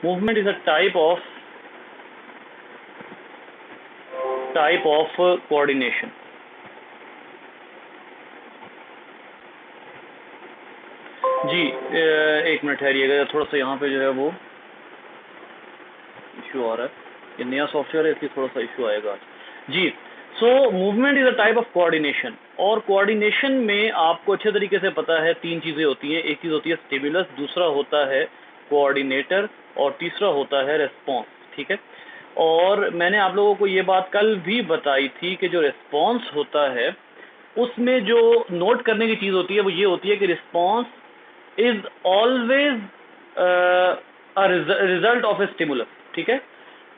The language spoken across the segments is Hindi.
Movement is a type of coordination. जी एक मिनट ठहरिएगा, थोड़ा सा यहाँ पे जो है वो इशू आ रहा है, ये नया सॉफ्टवेयर है इसलिए थोड़ा सा इशू आएगा जी। So movement is a type of coordination, और कोऑर्डिनेशन में आपको अच्छे तरीके से पता है तीन चीजें होती हैं। एक चीज होती है स्टिमुलस, दूसरा होता है कोऑर्डिनेटर, और तीसरा होता है रिस्पॉन्स। ठीक है, और मैंने आप लोगों को ये बात कल भी बताई थी कि जो रिस्पॉन्स होता है उसमें जो नोट करने की चीज होती है वो ये होती है कि response is always result of A stimulus. ठीक है,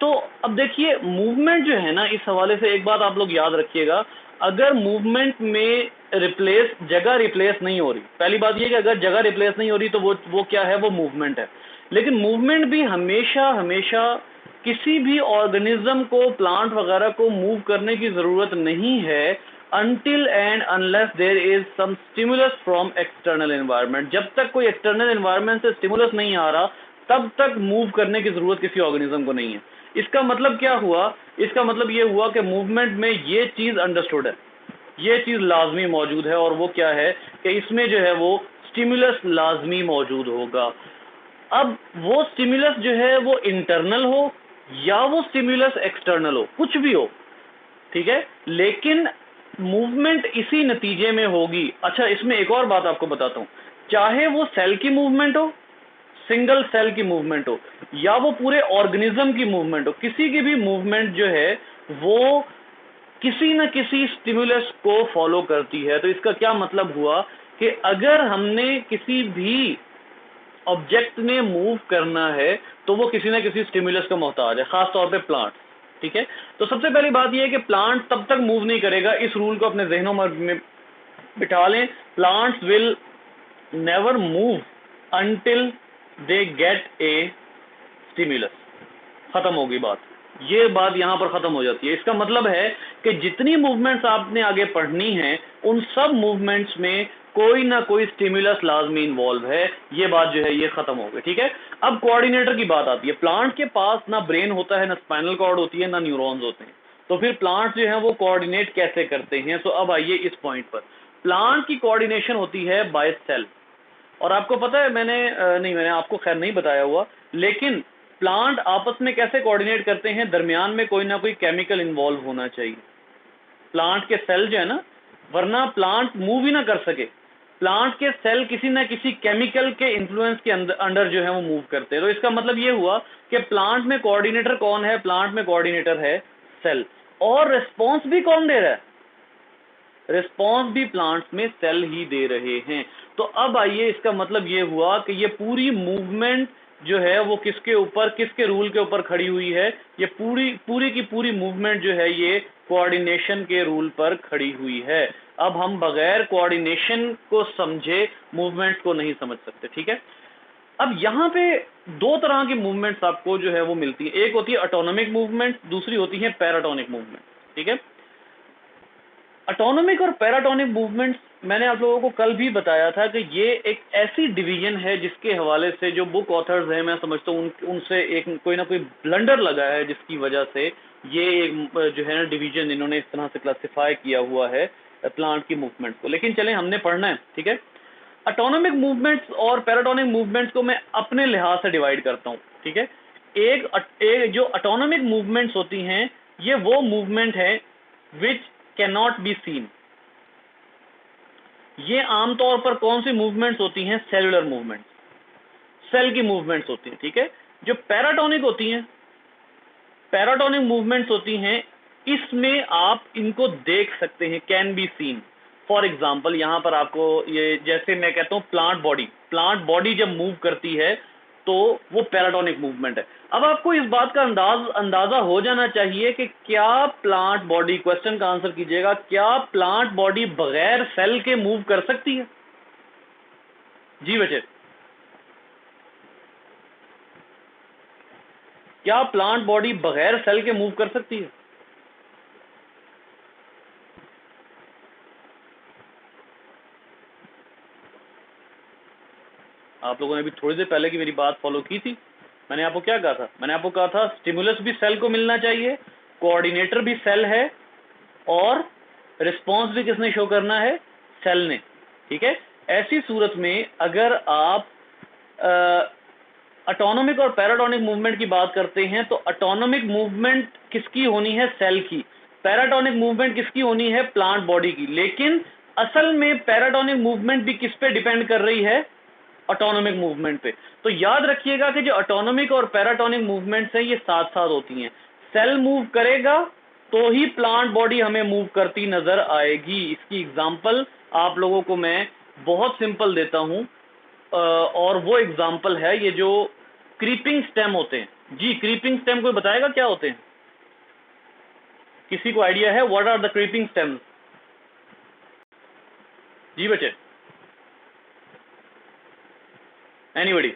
तो अब देखिए मूवमेंट जो है ना, इस हवाले से एक बात आप लोग याद रखिएगा, अगर मूवमेंट में जगह रिप्लेस नहीं हो रही, पहली बात ये कि अगर जगह रिप्लेस नहीं हो रही तो वो क्या है, वो मूवमेंट है। लेकिन मूवमेंट भी हमेशा हमेशा किसी भी ऑर्गेनिज्म को, प्लांट वगैरह को मूव करने की जरूरत नहीं है until and unless there is some stimulus from external environment। जब तक कोई एक्सटर्नल एनवायरनमेंट से स्टिमुलस नहीं आ रहा तब तक मूव करने की जरूरत किसी ऑर्गेनिज्म को नहीं है। इसका मतलब क्या हुआ, इसका मतलब ये हुआ कि मूवमेंट में ये चीज अंडरस्टूड है, ये चीज लाजमी मौजूद है, और वो क्या है कि इसमें जो है वो स्टिमुलस लाजमी मौजूद होगा। अब वो स्टिमुलस जो है वो इंटरनल हो या वो स्टिमुलस एक्सटर्नल हो, कुछ भी हो, ठीक है, लेकिन मूवमेंट इसी नतीजे में होगी। अच्छा, इसमें एक और बात आपको बताता हूं, चाहे वो सेल की मूवमेंट हो, सिंगल सेल की मूवमेंट हो, या वो पूरे ऑर्गेनिज्म की मूवमेंट हो, किसी की भी मूवमेंट जो है वो किसी न किसी स्टिमुलस को फॉलो करती है। तो इसका क्या मतलब हुआ कि अगर हमने किसी भी ऑब्जेक्ट ने मूव करना है तो वो किसी न किसी स्टिमुलस का मोहताज है, खासतौर पे प्लांट। ठीक है, तो सबसे पहली बात यह है कि प्लांट तब तक मूव नहीं करेगा, इस रूल को अपने जहनों में बिठा लें, plants will never move until they get A stimulus. खत्म होगी बात, ये बात यहां पर खत्म हो जाती है। इसका मतलब है कि जितनी मूवमेंट्स आपने आगे पढ़नी है उन सब मूवमेंट्स में कोई ना कोई स्टिमुलस लाजमी इन्वॉल्व है, ये बात जो है ये खत्म हो गई। ठीक है, अब कोऑर्डिनेटर की बात आती है। प्लांट के पास ना ब्रेन होता है, ना स्पाइनल कॉर्ड होती है, ना न्यूरॉन्स होते हैं, तो फिर प्लांट जो है वो कोऑर्डिनेट कैसे करते हैं? तो अब आइए इस पॉइंट पर। प्लांट की कोऑर्डिनेशन होती है बाय सेल, और आपको पता है मैंने आपको खैर नहीं बताया हुआ, लेकिन प्लांट आपस में कैसे कोऑर्डिनेट करते हैं, दरमियान में कोई ना कोई केमिकल इन्वॉल्व होना चाहिए प्लांट के सेल जो है ना, वरना प्लांट मूव ही ना कर सके। प्लांट के सेल किसी ना किसी केमिकल के इन्फ्लुएंस के अंडर जो है वो मूव करते हैं। तो इसका मतलब ये हुआ कि प्लांट में कोऑर्डिनेटर कौन है? प्लांट में कोऑर्डिनेटर है सेल। और रिस्पॉन्स भी कौन दे रहा है? रिस्पॉन्स भी प्लांट्स में सेल ही दे रहे हैं। तो अब आइए, इसका मतलब ये हुआ कि ये पूरी मूवमेंट जो है वो किसके ऊपर, किसके रूल के ऊपर खड़ी हुई है? ये पूरी पूरी की पूरी मूवमेंट जो है ये कोऑर्डिनेशन के रूल पर खड़ी हुई है। अब हम बगैर कोऑर्डिनेशन को समझे मूवमेंट्स को नहीं समझ सकते। ठीक है, अब यहाँ पे दो तरह की मूवमेंट्स आपको जो है वो मिलती है, एक होती है ऑटोनॉमिक मूवमेंट, दूसरी होती है पैराटोनिक मूवमेंट। ठीक है, ऑटोनॉमिक और पैराटोनिक मूवमेंट्स मैंने आप लोगों को कल भी बताया था कि ये एक ऐसी डिवीजन है जिसके हवाले से जो बुक ऑथर्स हैं, मैं समझता हूँ उनसे एक कोई ना कोई ब्लंडर लगा है, जिसकी वजह से ये एक जो है ना डिवीजन इन्होंने इस तरह से क्लासिफाई किया हुआ है प्लांट की मूवमेंट्स को। लेकिन चलें, हमने पढ़ना है। ठीक है, ऑटोनॉमिक मूवमेंट्स और पैराटोनिक मूवमेंट्स को मैं अपने लिहाज से डिवाइड करता हूँ। ठीक है, एक जो ऑटोनॉमिक मूवमेंट्स होती हैं ये वो मूवमेंट है which can not be seen. ये आमतौर पर कौन सी मूवमेंट्स होती हैं? सेलुलर मूवमेंट्स, सेल की मूवमेंट्स होती हैं। ठीक है, जो पैराटोनिक होती हैं, पैराटोनिक मूवमेंट्स होती हैं, इसमें आप इनको देख सकते हैं, can be seen. For example, यहां पर आपको ये, जैसे मैं कहता हूं प्लांट बॉडी जब मूव करती है तो वो पैराटोनिक मूवमेंट है। अब आपको इस बात का अंदाजा हो जाना चाहिए कि क्या प्लांट बॉडी, क्वेश्चन का आंसर कीजिएगा, क्या प्लांट बॉडी बगैर सेल के मूव कर सकती है? जी बच्चे, क्या प्लांट बॉडी बगैर सेल के मूव कर सकती है? आप लोगों ने अभी थोड़ी देर पहले की मेरी बात फॉलो की थी। मैंने आपको क्या कहा था? मैंने आपको कहा था स्टिमुलस भी सेल को मिलना चाहिए, कोऑर्डिनेटर भी सेल है, और रिस्पॉन्स भी किसने शो करना है? सेल ने। ठीक है, ऐसी सूरत में अगर आप ऑटोनोमिक और पैराटोनिक मूवमेंट की बात करते हैं तो ऑटोनोमिक मूवमेंट किसकी होनी है? सेल की। पैराटोनिक मूवमेंट किसकी होनी है? प्लांट बॉडी की। लेकिन असल में पैराटोनिक मूवमेंट भी किस पे डिपेंड कर रही है? ऑटोनोमिक मूवमेंट पे। तो याद रखिएगा कि जो ऑटोनोमिक और पैराटोनिक मूवमेंट्स हैं ये साथ साथ होती हैं। सेल मूव करेगा तो ही प्लांट बॉडी हमें मूव करती नजर आएगी। इसकी एग्जांपल आप लोगों को मैं बहुत सिंपल देता हूं, और वो एग्जांपल है ये जो क्रीपिंग स्टेम होते हैं। जी, क्रीपिंग स्टेम कोई बताएगा क्या होते हैं? किसी को आइडिया है what are the creeping stems? जी बच्चे, एनीबॉडी?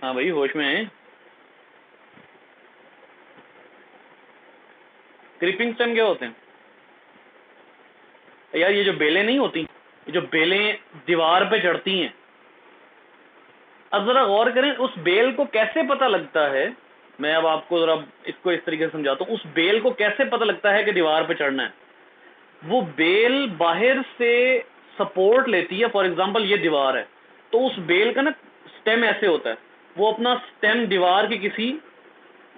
हाँ भाई, होश में है। क्रीपिंग स्टेम क्या होते हैं यार? ये जो बेलें नहीं होती, ये जो बेलें दीवार पे चढ़ती हैं, अब जरा गौर करें उस बेल को कैसे पता लगता है। मैं अब आपको जरा इसको इस तरीके से समझाता हूं, उस बेल को कैसे पता लगता है कि दीवार पे चढ़ना है। वो बेल बाहर से सपोर्ट लेती है। फॉर एग्जांपल ये दीवार है, तो उस बेल का ना स्टेम ऐसे होता है, वो अपना स्टेम दीवार की किसी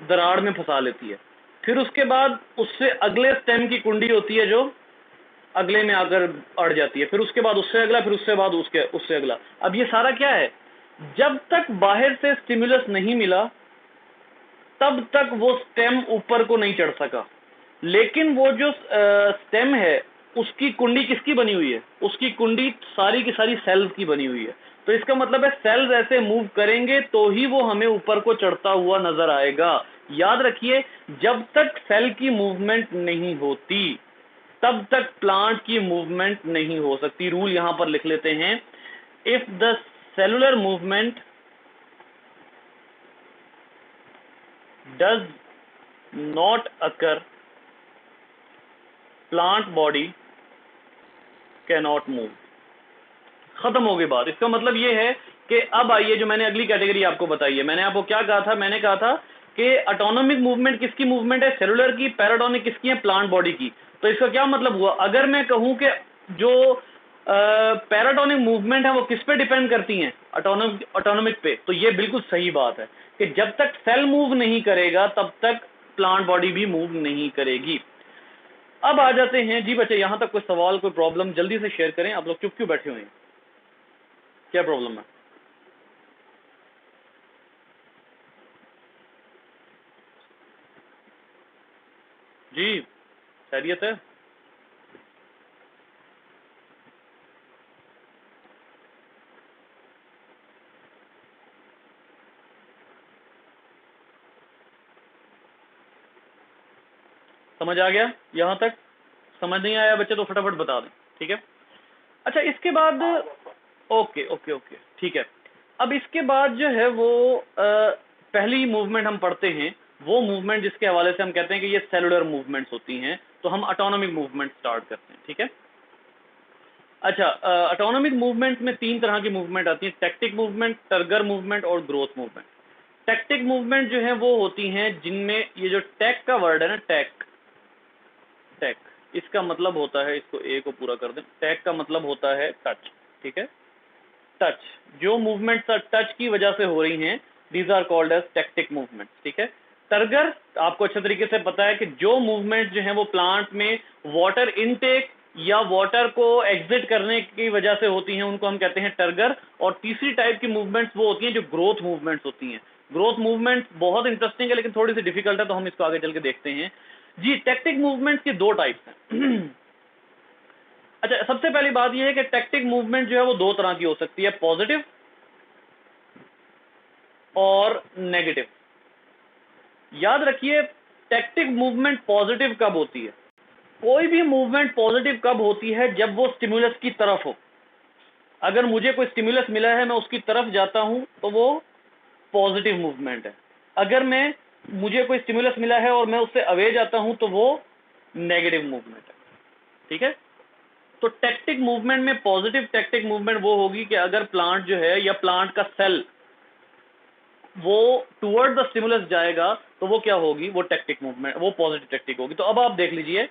दरार में फंसा लेती है। फिर उसके बाद उससे अगले स्टेम की कुंडी होती है जो अगले में आकर अड़ जाती है, फिर उसके बाद उससे अगला, फिर उससे बाद उससे अगला। अब ये सारा क्या है? जब तक बाहर से स्टिमुलस नहीं मिला तब तक वो स्टेम ऊपर को नहीं चढ़ सका। लेकिन वो जो स्टेम है उसकी कुंडी किसकी बनी हुई है? उसकी कुंडी सारी की सारी सेल्स की बनी हुई है। तो इसका मतलब है सेल्स ऐसे मूव करेंगे तो ही वो हमें ऊपर को चढ़ता हुआ नजर आएगा। याद रखिए, जब तक सेल की मूवमेंट नहीं होती तब तक प्लांट की मूवमेंट नहीं हो सकती। रूल यहां पर लिख लेते हैं, if the cellular movement does not occur, plant body can not move. खत्म हो गई बात। इसका मतलब ये है कि अब आइए जो मैंने अगली कैटेगरी आपको बताई है। मैंने आपको क्या कहा था? मैंने कहा था कि ऑटोनोमिक मूवमेंट किसकी मूवमेंट है? सेलुलर की। पैराटोनिक किसकी है? प्लांट बॉडी की। तो इसका क्या मतलब हुआ? अगर मैं कहूं कि जो पैराटोनिक मूवमेंट है वो किस पे डिपेंड करती हैं? ऑटोनोमिक पे। तो ये बिल्कुल सही बात है कि जब तक सेल मूव नहीं करेगा तब तक प्लांट बॉडी भी मूव नहीं करेगी। अब आ जाते हैं जी बच्चे, यहां तक कोई सवाल, कोई प्रॉब्लम जल्दी से शेयर करें। आप लोग चुप क्यों बैठे हुए हैं? क्या प्रॉब्लम है? जी, खैरियत है? समझ आ गया? यहां तक समझ नहीं आया बच्चे तो फटाफट बता दें, ठीक है? अच्छा, इसके बाद ओके ओके ओके, ठीक है। अब इसके बाद जो है वो पहली मूवमेंट हम पढ़ते हैं, वो मूवमेंट जिसके हवाले से हम कहते हैं कि ये सेलुलर मूवमेंट्स होती हैं। तो हम ऑटोनोमिक मूवमेंट स्टार्ट करते हैं, ठीक है? अच्छा, ऑटोनोमिक मूवमेंट में तीन तरह की मूवमेंट आती है, टैक्टिक मूवमेंट, टर्गर मूवमेंट और ग्रोथ मूवमेंट। टैक्टिक मूवमेंट जो है वो होती हैं जिनमें ये जो टैक का वर्ड है ना, टैक, टैक इसका मतलब होता है, इसको ए को पूरा कर दें, टैक का मतलब होता है टच, ठीक है? टच, जो मूवमेंट टच की वजह से हो रही हैं, these are called as tactic movement, ठीक है? टर्गर, आपको अच्छे तरीके से पता है कि जो मूवमेंट जो है वो प्लांट में वाटर इनटेक या वाटर को एग्जिट करने की वजह से होती हैं, उनको हम कहते हैं टर्गर। और तीसरी टाइप की मूवमेंट्स वो होती हैं जो ग्रोथ मूवमेंट्स होती हैं। ग्रोथ मूवमेंट बहुत इंटरेस्टिंग है लेकिन थोड़ी सी डिफिकल्ट है, तो हम इसको आगे चल के देखते हैं। जी, टैक्टिक मूवमेंट की दो टाइप्स हैं। अच्छा, सबसे पहली बात यह है कि टैक्टिक मूवमेंट जो है वो दो तरह की हो सकती है, पॉजिटिव और नेगेटिव। याद रखिए, टैक्टिक मूवमेंट पॉजिटिव कब होती है? कोई भी मूवमेंट पॉजिटिव कब होती है? जब वो स्टिमुलस की तरफ हो। अगर मुझे कोई स्टिमुलस मिला है, मैं उसकी तरफ जाता हूं, तो वो पॉजिटिव मूवमेंट है। अगर मैं मुझे कोई स्टिमुलस मिला है और मैं उससे अवे जाता हूं, तो वो नेगेटिव मूवमेंट है, ठीक है? तो टैक्टिक मूवमेंट में पॉजिटिव टैक्टिक मूवमेंट वो होगी कि अगर प्लांट जो है या प्लांट का सेल वो टुवर्ड द स्टिमुलस जाएगा तो वो क्या होगी, वो टैक्टिक मूवमेंट, वो पॉजिटिव टैक्टिक होगी। तो अब आप देख लीजिए,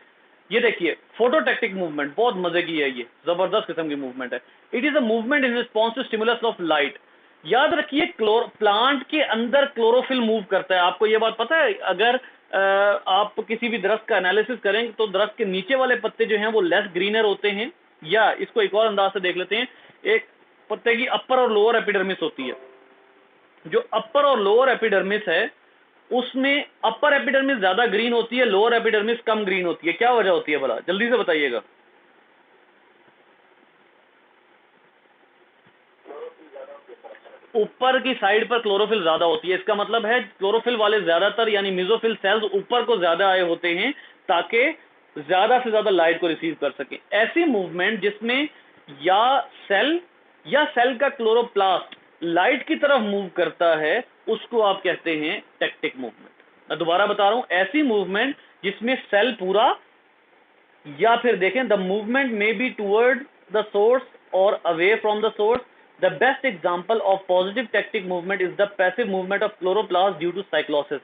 ये देखिए फोटोटैक्टिक मूवमेंट बहुत मजे की है, ये जबरदस्त किस्म की मूवमेंट है। It is a movement in response to stimulus of light. याद रखिए प्लांट के अंदर क्लोरोफिल मूव करता है, आपको ये बात पता है। अगर आप किसी भी दरख्त का एनालिसिस करें तो दरख्त के नीचे वाले पत्ते जो हैं वो लेस ग्रीनर होते हैं, या इसको एक और अंदाज से देख लेते हैं, एक पत्ते की अपर और लोअर एपिडर्मिस होती है। जो अपर और लोअर एपिडर्मिस है उसमें अपर एपिडर्मिस ज्यादा ग्रीन होती है, लोअर एपिडर्मिस कम ग्रीन होती है। क्या वजह होती है भला, जल्दी से बताइएगा। ऊपर की साइड पर क्लोरोफिल ज्यादा होती है, इसका मतलब है क्लोरोफिल वाले ज्यादातर यानी मिजोफिल सेल्स ऊपर को ज्यादा आए होते हैं ताकि ज्यादा से ज्यादा लाइट को रिसीव कर सके। ऐसी मूवमेंट जिसमें या सेल का क्लोरोप्लास्ट लाइट की तरफ मूव करता है उसको आप कहते हैं टैक्टिक मूवमेंट। मैं दोबारा बता रहा हूं, ऐसी मूवमेंट जिसमें सेल पूरा, या फिर देखें the movement may be toward the source और away from the source. The best example of positive tactic movement is the passive movement of chloroplast due to cyclosis.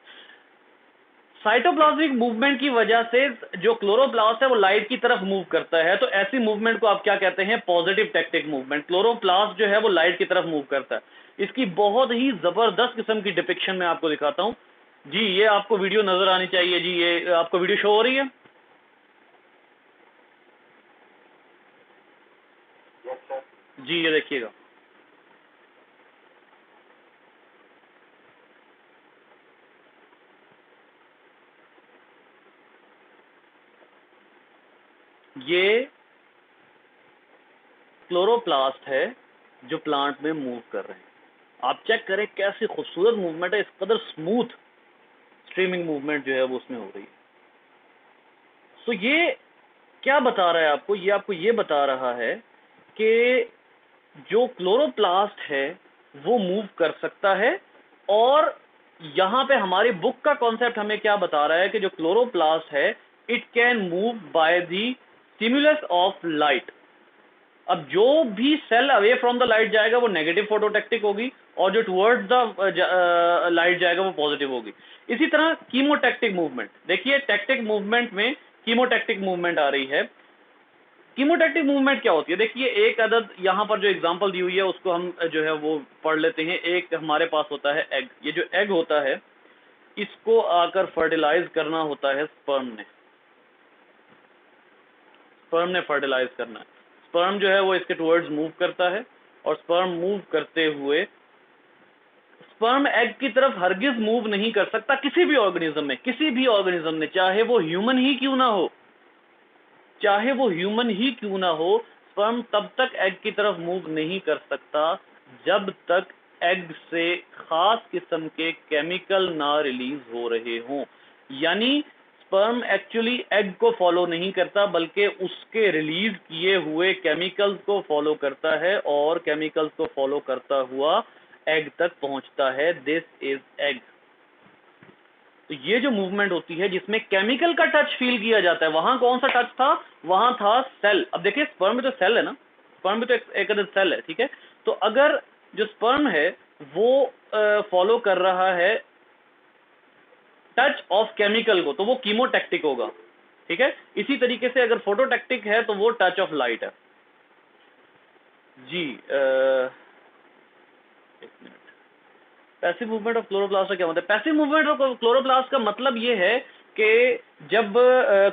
Cytoplasmic movement की वजह से जो क्लोरोप्लास्ट है वो लाइट की तरफ मूव करता है, तो ऐसी मूवमेंट को आप क्या कहते हैं, पॉजिटिव टैक्टिक मूवमेंट। क्लोरोप्लास्ट जो है वो लाइट की तरफ मूव करता है। इसकी बहुत ही जबरदस्त किस्म की डिपिक्शन मैं आपको दिखाता हूं जी। ये आपको वीडियो नजर आनी चाहिए जी, ये आपको वीडियो शो हो रही है जी, ये देखिएगा। ये क्लोरोप्लास्ट है जो प्लांट में मूव कर रहे हैं। आप चेक करें कैसी खूबसूरत मूवमेंट है, इस कदर स्मूथ स्ट्रीमिंग मूवमेंट जो है वो उसमें हो रही है। तो ये क्या बता रहा है आपको, ये आपको ये बता रहा है कि जो क्लोरोप्लास्ट है वो मूव कर सकता है। और यहां पे हमारी बुक का कॉन्सेप्ट हमें क्या बता रहा है कि जो क्लोरोप्लास्ट है it can move by the stimulus of light. अब जो भी cell away from the light जाएगा वो नेगेटिव फोटोटैक्टिक होगी, और जो टुवर्ड्स द लाइट जाएगा वो पॉजिटिव होगी। इसी तरह कीमोटैक्टिक मूवमेंट, देखिए टैक्टिक मूवमेंट में कीमोटैक्टिक मूवमेंट आ रही है। कीमोटैक्टिक मूवमेंट क्या होती है, देखिए एक अदद यहां पर जो एग्जांपल दी हुई है उसको हम जो है वो पढ़ लेते हैं। एक हमारे पास होता है एग, ये जो एग होता है इसको आकर फर्टिलाइज करना होता है स्पर्म ने फर्टिलाइज करना है। स्पर्म जो है वो इसके टुवर्ड्स मूव करता है, और स्पर्म मूव करते हुए स्पर्म एग की तरफ हरगिज मूव नहीं कर सकता किसी भी ऑर्गेनिज्म में, किसी भी ऑर्गेनिज्म में, चाहे वो ह्यूमन ही क्यों ना हो, चाहे वो ह्यूमन ही क्यों ना हो, स्पर्म तब तक एग की तरफ मूव नहीं कर सकता जब तक एग से खास किस्म के केमिकल ना रिलीज हो रहे हों। यानी स्पर्म एक्चुअली एग को फॉलो नहीं करता बल्कि उसके रिलीज किए हुए केमिकल्स को फॉलो करता है, और केमिकल्स को फॉलो करता हुआ एग तक पहुंचता है। This is egg. तो ये जो मूवमेंट होती है जिसमें केमिकल का टच फील किया जाता है, वहां कौन सा टच था, वहां था सेल। अब देखिए स्पर्म में तो सेल है ना, स्पर्म में तो एक अदद सेल है, ठीक है। तो अगर जो स्पर्म है वो फॉलो कर रहा है टच ऑफ केमिकल को तो वो कीमोटैक्टिक होगा, ठीक है। इसी तरीके से अगर फोटोटैक्टिक है तो वो टच ऑफ लाइट है जी। एक minute, passive movement of chloroplast का क्या मतलब है? पैसिव मूवमेंट ऑफ क्लोरोप्लास्ट का मतलब ये है कि जब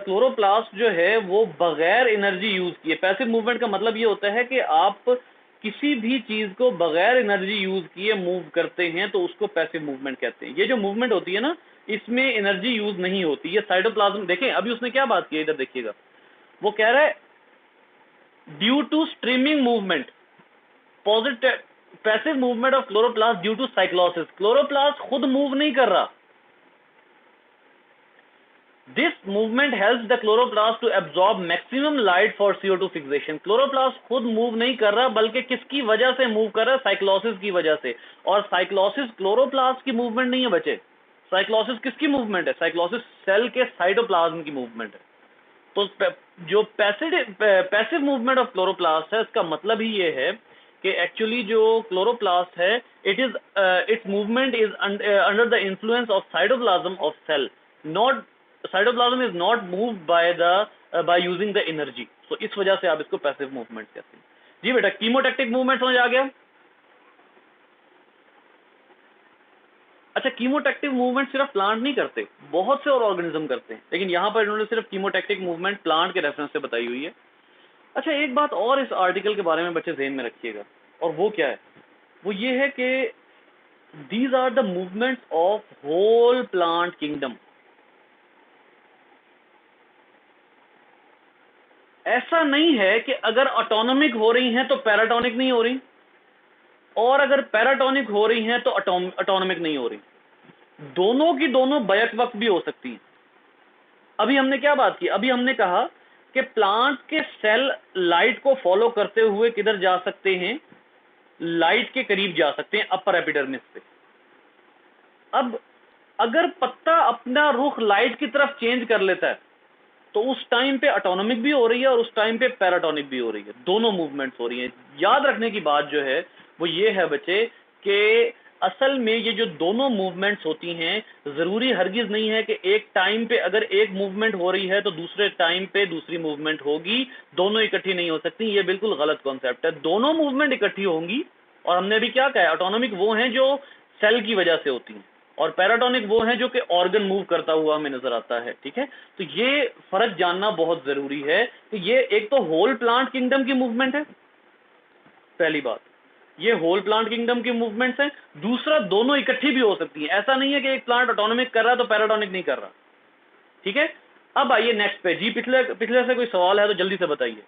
क्लोरोप्लास्ट जो है वो बगैर एनर्जी यूज किए, पैसिव मूवमेंट का मतलब ये होता है कि आप किसी भी चीज को बगैर एनर्जी यूज किए मूव करते हैं तो उसको पैसिव मूवमेंट कहते हैं। ये जो मूवमेंट होती है ना इसमें एनर्जी यूज नहीं होती। ये साइटोप्लाज्म, देखें अभी उसने क्या बात की है, इधर देखिएगा, वो कह रहा है due to streaming movement positive passive movement of chloroplast due to cyclosis. Chloroplast खुद मूव नहीं कर रहा, this movement helps the chloroplast to absorb maximum light for CO2 fixation. Chloroplast खुद मूव नहीं कर रहा बल्कि किसकी वजह से मूव कर रहा है, साइक्लोसिस की वजह से। और साइक्लोसिस क्लोरोप्लास्ट की मूवमेंट नहीं है बच्चे, साइक्लोसिस किसकी मूवमेंट है, साइक्लोसिस सेल के साइटोप्लाज्म की मूवमेंट है। तो जो पैसिव मूवमेंट ऑफ क्लोरोप्लास्ट है, इसका मतलब ही ये है कि एक्चुअली जो क्लोरोप्लास्ट है, its movement is under the influence of cytoplasm of cell, not cytoplasm is not moved by using the energy. तो इस वजह से आप इसको पैसिव मूवमेंट कहते हैं। जी बेटा, कीमोटैक्टिक मूवमेंट समझ आ गया? अच्छा, कीमोटैक्टिक मूवमेंट सिर्फ प्लांट नहीं करते, बहुत से और ऑर्गेनिज्म करते हैं, लेकिन यहां पर इन्होंने सिर्फ कीमोटैक्टिक मूवमेंट प्लांट के रेफरेंस से बताई हुई है। अच्छा, एक बात और इस आर्टिकल के बारे में बच्चे ध्यान में रखिएगा, और वो क्या है? वो ये है कि these are the movements of whole plant kingdom. ऐसा नहीं है कि अगर ऑटोनॉमिक हो रही हैं तो पैराटोनिक नहीं हो रही, और अगर पैराटोनिक हो रही हैं तो ऑटोनॉमिक नहीं हो रही। दोनों की दोनों बैक वक्त भी हो सकती हैं। अभी हमने क्या बात की? अभी हमने कहा कि प्लांट के सेल लाइट को फॉलो करते हुए किधर जा सकते हैं? लाइट के करीब जा सकते हैं, अपर एपिडर्मिस पे। अब अगर पत्ता अपना रुख लाइट की तरफ चेंज कर लेता है तो उस टाइम पे ऑटोनॉमिक भी हो रही है और उस टाइम पे पैराटोनिक भी हो रही है, दोनों मूवमेंट्स हो रही हैं। याद रखने की बात जो है वो ये है बच्चे कि असल में ये जो दोनों मूवमेंट्स होती हैं, जरूरी हरगिज नहीं है कि एक टाइम पे अगर एक मूवमेंट हो रही है तो दूसरे टाइम पे दूसरी मूवमेंट होगी, दोनों इकट्ठी नहीं हो सकती। ये बिल्कुल गलत कॉन्सेप्ट है, दोनों मूवमेंट इकट्ठी होंगी। और हमने अभी क्या कहा है, ऑटोनॉमिक वो हैं जो सेल की वजह से होती हैं, और पैराटोनिक वो हैं जो कि ऑर्गन मूव करता हुआ हमें नजर आता है। ठीक है, तो ये फर्क जानना बहुत जरूरी है कि ये एक तो होल प्लांट किंगडम की मूवमेंट है, पहली बात, ये होल प्लांट किंगडम की मूवमेंट्स हैं। दूसरा, दोनों इकट्ठी भी हो सकती हैं, ऐसा नहीं है कि एक प्लांट ऑटोनॉमिक कर रहा है तो पैराटोनिक नहीं कर रहा। ठीक है, अब आइए नेक्स्ट पे। जी, पिछले पिछले से कोई सवाल है तो जल्दी से बताइए।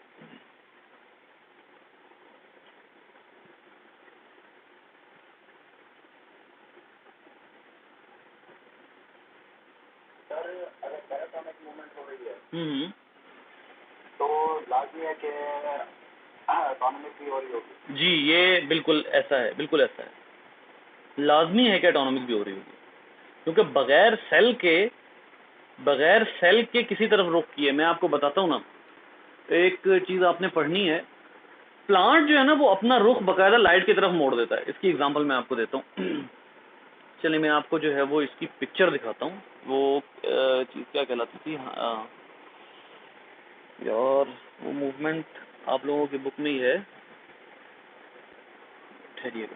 तो लाजमी है कि ऑटोनॉमिक भी हो रही होगी। जी, ये बिल्कुल ऐसा है, बिल्कुल ऐसा है, लाजमी है कि ऑटोनॉमिक भी हो रही होगी, क्योंकि बगैर सेल के किसी तरफ रुख किए, मैं आपको बताता हूँ ना, एक चीज आपने पढ़नी है। प्लांट जो है ना वो अपना रुख बकायदा लाइट की तरफ मोड़ देता है। इसकी एग्जांपल मैं आपको देता हूँ। चलिए मैं आपको जो है वो इसकी पिक्चर दिखाता हूँ। वो चीज क्या कहलाती थी, हाँ यार, वो मूवमेंट आप लोगों की बुक में ही है, ठहरिएगा,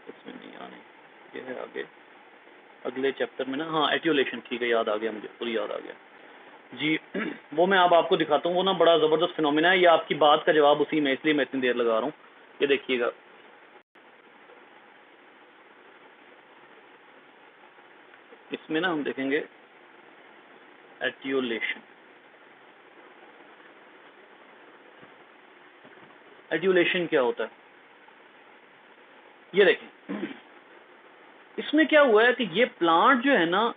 इसमें नहीं आने, ये है आगे अगले चैप्टर में ना, हाँ एट्यूलेशन, ठीक है, याद आ गया मुझे, पूरी याद आ गया जी। वो मैं अब आपको दिखाता हूँ, वो ना बड़ा ज़बरदस्त फिनोमिना है। ये आपकी बात का जवाब उसी में, इसलिए मैं इतनी देर लगा रहा हूँ। ये देखिएगा, इसमें ना हम देखेंगे एट्यूलेशन। एट्यूलेशन क्या होता है, ये देखें। इसमें क्या हुआ है कि ये प्लांट जो है ना,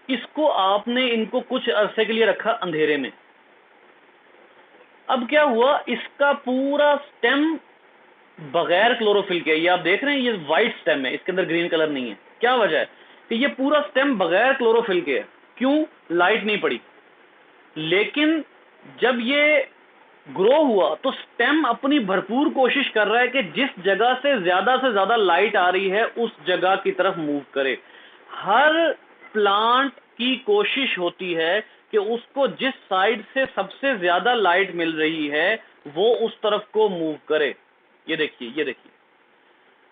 इसको आपने इनको कुछ अरसे के लिए रखा अंधेरे में। अब क्या हुआ, इसका पूरा स्टेम बगैर क्लोरोफिल के, ये आप देख रहे हैं, ये व्हाइट स्टेम है, इसके अंदर ग्रीन कलर नहीं है। क्या वजह है कि ये पूरा स्टेम बगैर क्लोरोफिल के है? क्यों? लाइट नहीं पड़ी। लेकिन जब ये ग्रो हुआ तो स्टेम अपनी भरपूर कोशिश कर रहा है कि जिस जगह से ज्यादा लाइट आ रही है उस जगह की तरफ मूव करे। हर प्लांट की कोशिश होती है कि उसको जिस साइड से सबसे ज्यादा लाइट मिल रही है वो उस तरफ को मूव करे। ये देखिए, ये देखिए,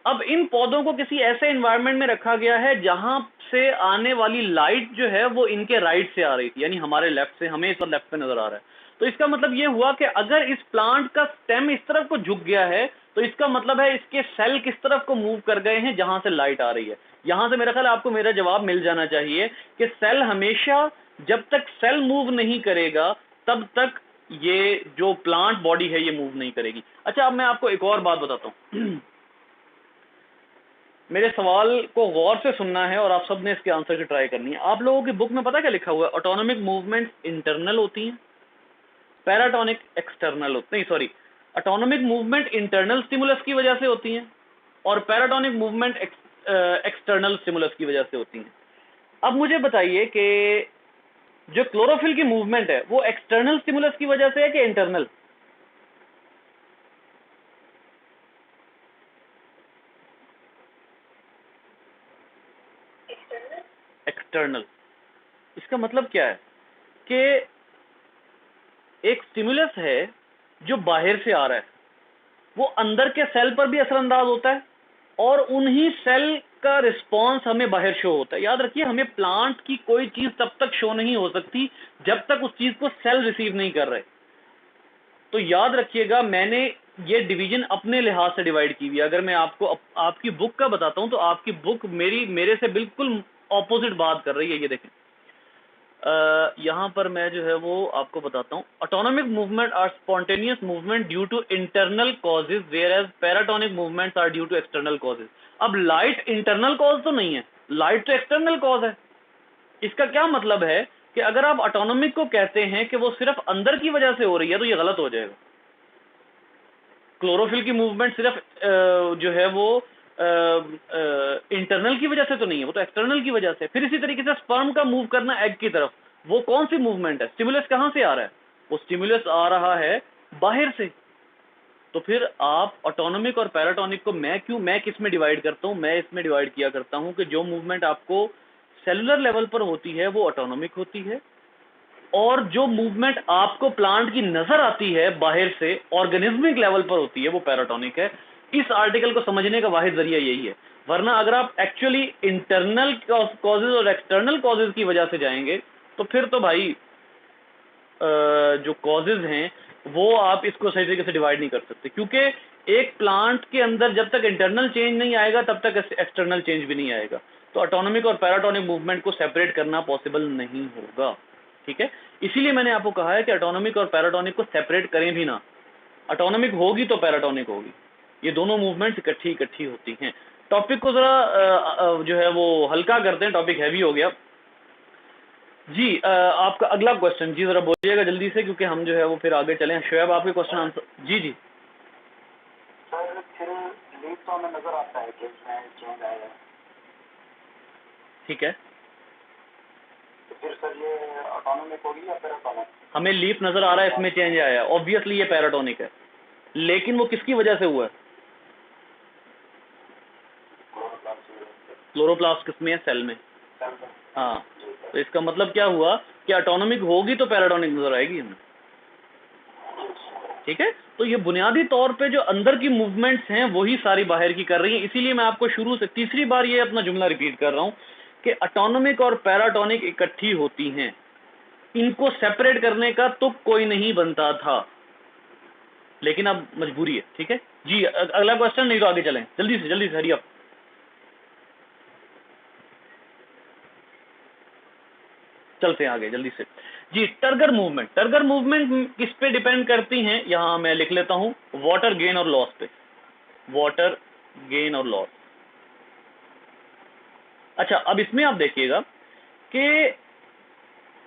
अब इन पौधों को किसी ऐसे एनवायरनमेंट में रखा गया है जहां से आने वाली लाइट जो है वो इनके राइट से आ रही थी, यानी हमारे लेफ्ट से, हमें इस लेफ्ट पे नजर आ रहा है। तो इसका मतलब ये हुआ कि अगर इस प्लांट का स्टेम इस तरफ को झुक गया है तो इसका मतलब है इसके सेल किस तरफ को मूव कर गए हैं, जहां से लाइट आ रही है। यहां से मेरा ख्याल आपको मेरा जवाब मिल जाना चाहिए कि सेल हमेशा, जब तक सेल मूव नहीं करेगा तब तक ये जो प्लांट बॉडी है ये मूव नहीं करेगी। अच्छा, अब मैं आपको एक और बात बताता हूं। मेरे सवाल को गौर से सुनना है और आप सब ने इसके आंसर की ट्राई करनी है। आप लोगों की बुक में पता क्या लिखा हुआ है? ऑटोनॉमिक मूवमेंट इंटरनल होती हैं, पैराटोनिक एक्सटर्नल होती, नहीं sorry, autonomic movement internal stimulus की वजह से होती हैं और पैराटोनिक मूवमेंट एक्सटर्नल स्टिमुलस की वजह से होती हैं। अब मुझे बताइए कि जो क्लोरोफिल की मूवमेंट है वो एक्सटर्नल स्टिमुलस की वजह से है कि इंटरनल? एक्सटर्नल। इसका मतलब क्या है कि एक स्टिमुलस है जो बाहर से आ रहा है, वो अंदर के सेल पर भी असरअंदाज होता है और उन्हीं सेल का रिस्पांस हमें बाहर शो होता है। याद रखिए, हमें प्लांट की कोई चीज तब तक शो नहीं हो सकती जब तक उस चीज को सेल रिसीव नहीं कर रहे। तो याद रखिएगा, मैंने ये डिवीजन अपने लिहाज से डिवाइड की हुई है। अगर मैं आपको आपकी बुक का बताता हूं तो आपकी बुक मेरे से बिल्कुल ऑपोजिट बात कर रही है। ये देखें, यहाँ पर मैं जो है वो आपको बताता हूँ। Autonomic movement are spontaneous movement due to internal causes, whereas paratonic movements are due to external causes. अब लाइट इंटरनल कॉज तो नहीं है, लाइट तो एक्सटर्नल कॉज है। इसका क्या मतलब है कि अगर आप ऑटोनॉमिक को कहते हैं कि वो सिर्फ अंदर की वजह से हो रही है तो ये गलत हो जाएगा। क्लोरोफिल की मूवमेंट सिर्फ जो है वो इंटरनल की वजह से तो नहीं है, वो तो एक्सटर्नल की वजह से। फिर इसी तरीके से स्पर्म का मूव करना एग की तरफ, वो कौन सी मूवमेंट है? स्टिमुलस कहां से आ रहा है? वो स्टिमुलस आ रहा है बाहर से। तो फिर आप ऑटोनॉमिक और पैराटोनिक को मैं किस में डिवाइड करता हूं? मैं इसमें डिवाइड किया करता हूं कि जो मूवमेंट आपको सेलुलर लेवल पर होती है वो ऑटोनॉमिक होती है, और जो मूवमेंट आपको प्लांट की नजर आती है बाहर से ऑर्गेनिज्मिक लेवल पर होती है वो पैराटोनिक है। इस आर्टिकल को समझने का वाहिद जरिया यही है। वरना अगर आप एक्चुअली इंटरनल कॉजेज और एक्सटर्नल कॉजेज की वजह से जाएंगे तो फिर तो भाई जो कॉजेज हैं वो आप इसको सही तरीके से डिवाइड नहीं कर सकते, क्योंकि एक प्लांट के अंदर जब तक इंटरनल चेंज नहीं आएगा तब तक एक्सटर्नल चेंज भी नहीं आएगा। तो ऑटोनॉमिक और पैराटोनिक मूवमेंट को सेपरेट करना पॉसिबल नहीं होगा। ठीक है, इसीलिए मैंने आपको कहा है कि ऑटोनॉमिक और पैराटोनिक को सेपरेट करें भी ना। ऑटोनॉमिक होगी तो पैराटोनिक होगी, ये दोनों मूवमेंट्स इकट्ठी इकट्ठी होती हैं। टॉपिक को जरा जो है वो हल्का करते हैं, टॉपिक हैवी हो गया जी। आपका अगला क्वेश्चन जी जरा बोलिएगा जल्दी से, क्योंकि हम जो है वो फिर आगे चलें। शोएब, आपके क्वेश्चन आंसर। जी जी सर, फिर लीड तो हमें नजर आता है कि इसमें चेंज आया है, ठीक है। तो फिर सर ये ऑटोनॉमिक होगी या पैराटोनिक? हमें लीप नजर आ रहा है, इसमें चेंज आया है, ऑब्वियसली ये पैराटोनिक है, लेकिन वो किसकी वजह से हुआ है? क्लोरोप्लास्ट किसमें है? सेल में। हाँ, तो इसका मतलब क्या हुआ कि ऑटोनॉमिक होगी तो पैराटोनिक नजर आएगी हमें। ठीक है, तो ये बुनियादी तौर पे जो अंदर की मूवमेंट्स हैं वही सारी बाहर की कर रही हैं। इसीलिए मैं आपको शुरू से तीसरी बार ये अपना जुमला रिपीट कर रहा हूं कि ऑटोनॉमिक और पैराटोनिक इकट्ठी होती हैं, इनको सेपरेट करने का तो कोई नहीं बनता था, लेकिन अब मजबूरी है। ठीक है जी, अगला क्वेश्चन, नहीं तो आगे चलें जल्दी से हरी अप। चलते हैं आगे जल्दी से जी। टर्गर मूवमेंट किस पे डिपेंड करती हैं? यहां मैं लिख लेता हूं, वाटर गेन और लॉस पे। वाटर गेन और लॉस। अच्छा, अब इसमें आप देखिएगा कि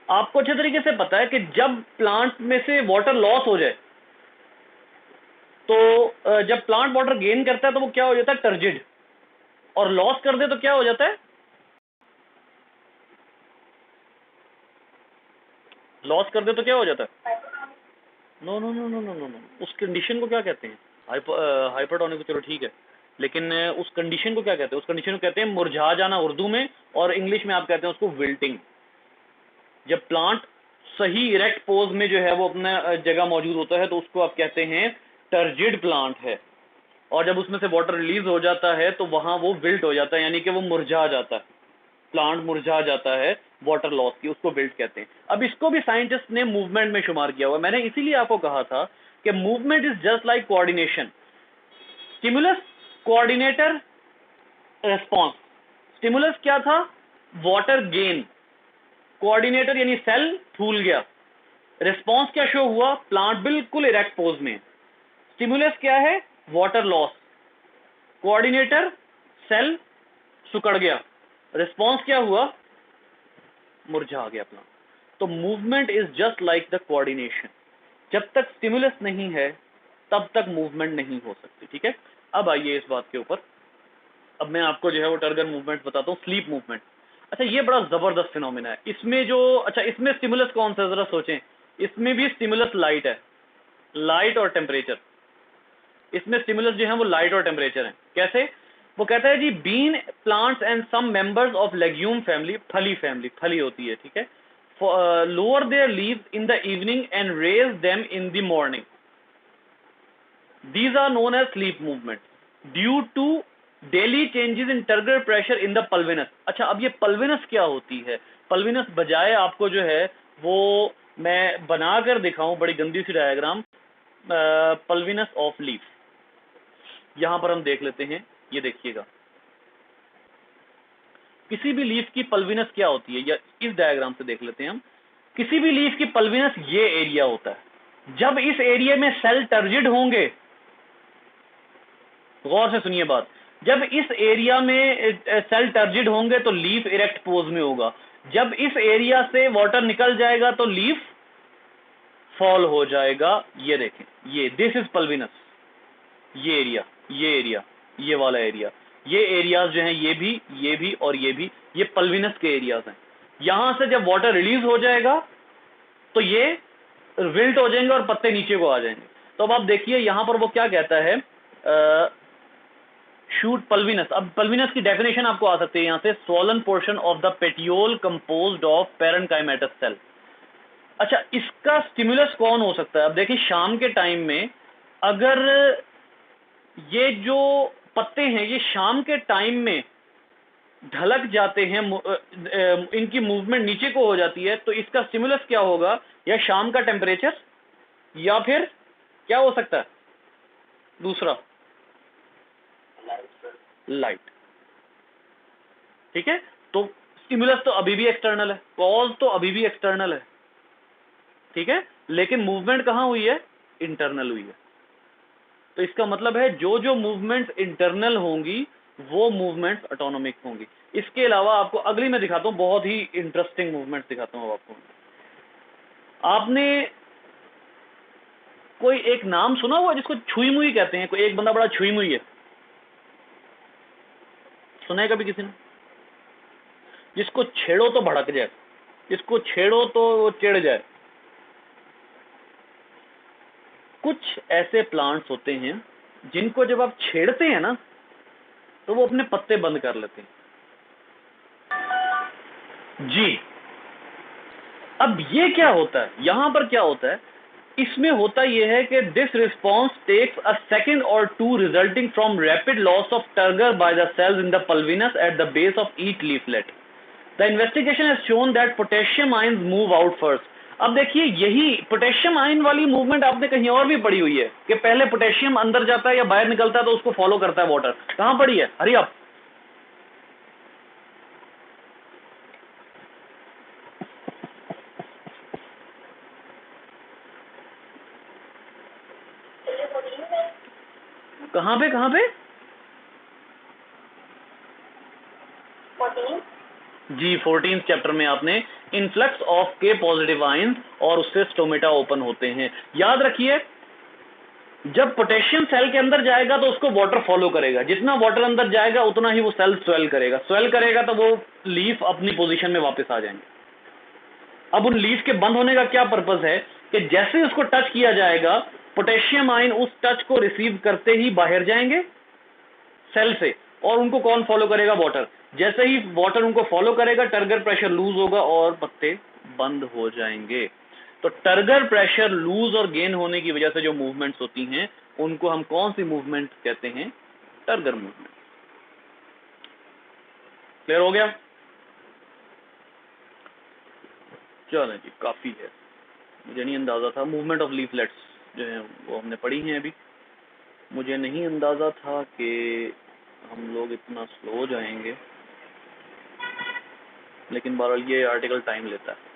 आपको अच्छे तरीके से पता है कि जब प्लांट में से वाटर लॉस हो जाए, तो जब प्लांट वाटर गेन करता है तो वो क्या हो जाता है? टर्जिड। और लॉस कर दे तो क्या हो जाता है? लॉस कर दे तो क्या हो जाता है? No no no no no no no, उस कंडीशन को क्या कहते हैं? हाइपरटोनिक। चलो ठीक है, लेकिन उस कंडीशन को क्या कहते हैं? उस कंडीशन को कहते हैं मुरझा जाना उर्दू में, और इंग्लिश में आप कहते हैं उसको विल्टिंग। जब प्लांट सही इरेक्ट पोज में जो है वो अपना जगह मौजूद होता है तो उसको आप कहते हैं टर्जिड प्लांट है, और जब उसमें से वाटर रिलीज हो जाता है तो वहां वो विल्ट हो जाता है, यानी कि वो मुरझा जाता है, प्लांट मुरझा जाता है वाटर लॉस की, उसको विल्ट कहते हैं। अब इसको भी साइंटिस्ट ने मूवमेंट में शुमार किया हुआ। मैंने इसीलिए आपको कहा था कि movement is just like coordination. Stimulus, coordinator, response. Stimulus क्या था? Water gain. कोऑर्डिनेटर यानी सेल फूल गया। रिस्पॉन्स क्या शो हुआ? प्लांट बिल्कुल इरेक्ट पोज में। स्टिमुलस क्या है? Water loss. कोऑर्डिनेटर, सेल सुकड़ गया। रिस्पॉन्स क्या हुआ? मुरझा गया प्लांट। तो movement is just like the coordination. जब तक स्टिमुलस नहीं है तब तक मूवमेंट नहीं हो सकती। ठीक है, अब आइए इस बात के ऊपर अब मैं आपको जो है वो टर्गर मूवमेंट बताता हूँ। स्लीप मूवमेंट, अच्छा ये बड़ा जबरदस्त फिनोमिना है। इसमें जो, अच्छा इसमें स्टिमुलस कौन सा, जरा सोचें। इसमें भी स्टिमुलस लाइट है, लाइट और टेम्परेचर। इसमें स्टिमुलस जो है वो लाइट और टेम्परेचर है। कैसे? वो कहता है जी bean plants and some members of legume family, फली फैमिली, फली होती है, ठीक है, lower their leaves in the evening and raise them in the morning. These are known as sleep movement due to daily changes in turgor pressure in the pulvinus। अच्छा अब ये पल्विनस क्या होती है? पल्विनस बजाय आपको जो है वो मैं बनाकर दिखाऊं बड़ी गंदी C diagram, pulvinus of leaf, यहां पर हम देख लेते हैं। ये देखिएगा किसी भी लीफ की पल्विनस क्या होती है, या इस डायग्राम से देख लेते हैं हम। किसी भी लीफ की पल्विनस ये एरिया होता है। जब इस एरिया में सेल टर्जिड होंगे, गौर से सुनिए बात, जब इस एरिया में सेल टर्जिड होंगे तो लीफ इरेक्ट पोज में होगा। जब इस एरिया से वाटर निकल जाएगा तो लीफ फॉल हो जाएगा। ये देखें, ये दिस इज पल्विनस, ये एरिया, ये एरिया, ये वाला एरिया, ये एरियाज जो हैं ये भी और ये भी, ये पल्विनस के एरियाज हैं। यहां से जब वाटर रिलीज हो जाएगा तो ये विल्ट हो जाएंगे और पत्ते नीचे को आ जाएंगे। तो अब आप देखिए यहां पर वो क्या कहता है, शूट पल्विनस। अब पल्विनस की डेफिनेशन आपको आ सकती है यहां से, swollen portion of the petiole composed of parenchymatous cell. अच्छा इसका स्टिमुलस कौन हो सकता है? अब देखिए शाम के टाइम में अगर ये जो पत्ते हैं ये शाम के टाइम में ढलक जाते हैं, इनकी मूवमेंट नीचे को हो जाती है, तो इसका स्टिमुलस क्या होगा? या शाम का टेम्परेचर, या फिर क्या हो सकता है दूसरा, लाइट। ठीक है, तो स्टिमुलस तो अभी भी एक्सटर्नल है, कॉज तो अभी भी एक्सटर्नल है, ठीक है, लेकिन मूवमेंट कहां हुई है? इंटरनल हुई है। तो इसका मतलब है जो जो मूवमेंट्स इंटरनल होंगी वो मूवमेंट्स ऑटोनोमिक होंगी। इसके अलावा आपको अगली मैं दिखाता हूं, बहुत ही इंटरेस्टिंग मूवमेंट्स दिखाता हूं आपको। आपने कोई एक नाम सुना हुआ जिसको छुई मुई कहते हैं? कोई एक बंदा बड़ा छुई मुई है, सुना है कभी किसी ने? जिसको छेड़ो तो भड़क जाए, जिसको छेड़ो तो वो चिढ़ जाए। कुछ ऐसे प्लांट्स होते हैं जिनको जब आप छेड़ते हैं ना तो वो अपने पत्ते बंद कर लेते हैं। जी, अब ये क्या होता है, यहां पर क्या होता है? इसमें होता यह है कि this response takes a second or two resulting from rapid loss of turgor by the cells in the pulvinus at the base of each leaflet. The investigation has shown that potassium ions move out first. अब देखिए यही पोटेशियम आयन वाली मूवमेंट आपने कहीं और भी पढ़ी हुई है कि पहले पोटेशियम अंदर जाता है या बाहर निकलता है तो उसको फॉलो करता है वाटर। कहां पढ़ी है? हरी आप कहां पे, कहां पे? जी 14th चैप्टर में आपने इन्फ्लक्स ऑफ के पॉजिटिव आयंस और उससे स्टोमेटा ओपन होते हैं। याद रखिए जब पोटेशियम सेल के अंदर जाएगा तो उसको वाटर फॉलो करेगा, जितना वाटर अंदर जाएगा उतना ही वो सेल स्वेल करेगा, स्वेल करेगा तो वो लीफ अपनी पोजीशन में वापस आ जाएंगे। अब उन लीफ के बंद होने का क्या पर्पस है कि जैसे ही उसको टच किया जाएगा पोटेशियम आयन उस टच को रिसीव करते ही बाहर जाएंगे सेल से, और उनको कौन फॉलो करेगा? वाटर। जैसे ही वाटर उनको फॉलो करेगा टर्गर प्रेशर लूज होगा और पत्ते बंद हो जाएंगे। तो टर्गर प्रेशर लूज और गेन होने की वजह से जो मूवमेंट्स होती हैं उनको हम कौन सी मूवमेंट कहते हैं? Turgor movement. क्लियर हो गया? चलो जी, काफी है, मुझे नहीं अंदाजा था। मूवमेंट ऑफ लीफलेट्स जो है वो हमने पढ़ी हैं अभी। मुझे नहीं अंदाजा था कि हम लोग इतना स्लो जाएंगे, लेकिन बहरहाल ये आर्टिकल टाइम लेता है।